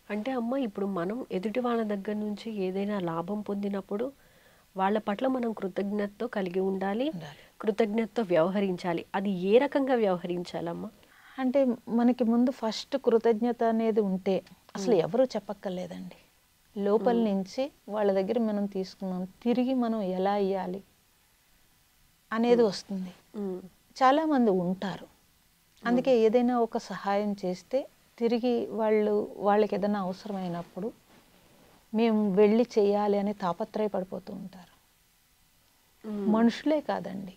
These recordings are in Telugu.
అంటే అమ్మ ఇప్పుడు మనం ఎదుటి వాళ్ళ దగ్గర నుంచి ఏదైనా లాభం పొందినప్పుడు వాళ్ళ పట్ల మనం కృతజ్ఞతతో కలిగి ఉండాలి, ఉండాలి. కృతజ్ఞతతో వ్యవహరించాలి. అది ఏ రకంగా వ్యవహరించాలమ్మా? అంటే మనకి ముందు ఫస్ట్ కృతజ్ఞత అనేది ఉంటే అసలు ఉమ్, ఎవరు చెప్పక్కర్లేదండి. లోపల ఉమ్, నుంచి వాళ్ళ దగ్గర మనం తీసుకున్నాం, తిరిగి మనం ఎలా ఇవ్వాలి అనేది ఉమ్, వస్తుంది. ఉమ్, చాలామంది ఉంటారు. అందుకే ఏదైనా ఒక సహాయం చేస్తే తిరిగి వాళ్ళకి ఏదైనా అవసరమైనప్పుడు మేము వెళ్ళి చేయాలి అని తాపత్రయపడిపోతూ ఉంటారు. ఉమ్, మనుషులే కాదండి,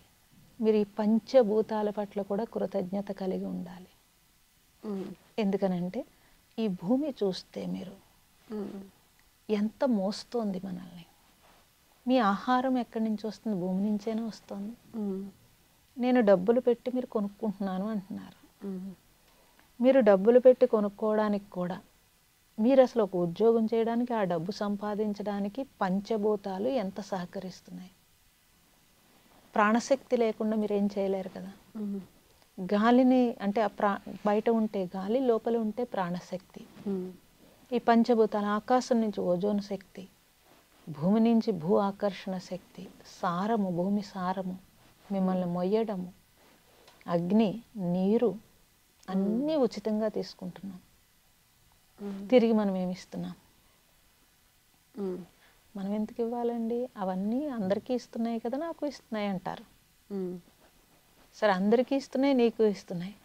మీరు ఈ పంచభూతాల పట్ల కూడా కృతజ్ఞత కలిగి ఉండాలి. ఉమ్, ఎందుకనంటే ఈ భూమి చూస్తే మీరు ఉమ్, ఎంత మోస్తోంది మనల్ని. మీ ఆహారం ఎక్కడి నుంచి వస్తుంది? భూమి నుంచేనే వస్తుంది. ఉమ్, నేను డబ్బులు పెట్టి మీరు కొనుక్కుంటున్నాను అంటున్నారు. ఉమ్, మీరు డబ్బులు పెట్టి కొనుక్కోవడానికి కూడా, మీరు అసలు ఒక ఉద్యోగం చేయడానికి, ఆ డబ్బు సంపాదించడానికి పంచభూతాలు ఎంత సహకరిస్తున్నాయి. ప్రాణశక్తి లేకుండా మీరు ఏం చేయలేరు కదా. ఉమ్, గాలిని అంటే బయట ఉంటే గాలి, లోపల ఉంటే ప్రాణశక్తి. ఉమ్, ఈ పంచభూతాలు, ఆకాశం నుంచి ఓజోన్ శక్తి, భూమి నుంచి భూ ఆకర్షణ శక్తి, సారము, భూమి సారము మిమ్మల్ని మొయ్యడము, అగ్ని, నీరు అన్నీ ఉచితంగా తీసుకుంటున్నాం. తిరిగి మనం ఏమిస్తున్నాం? ఉమ్, మనం ఎందుకు ఇవ్వాలండి? అవన్నీ అందరికీ ఇస్తున్నాయి కదా, నాకు ఇస్తున్నాయి అంటారు. ఉమ్, సరే, అందరికీ ఇస్తున్నాయి, నీకు ఇస్తున్నాయి.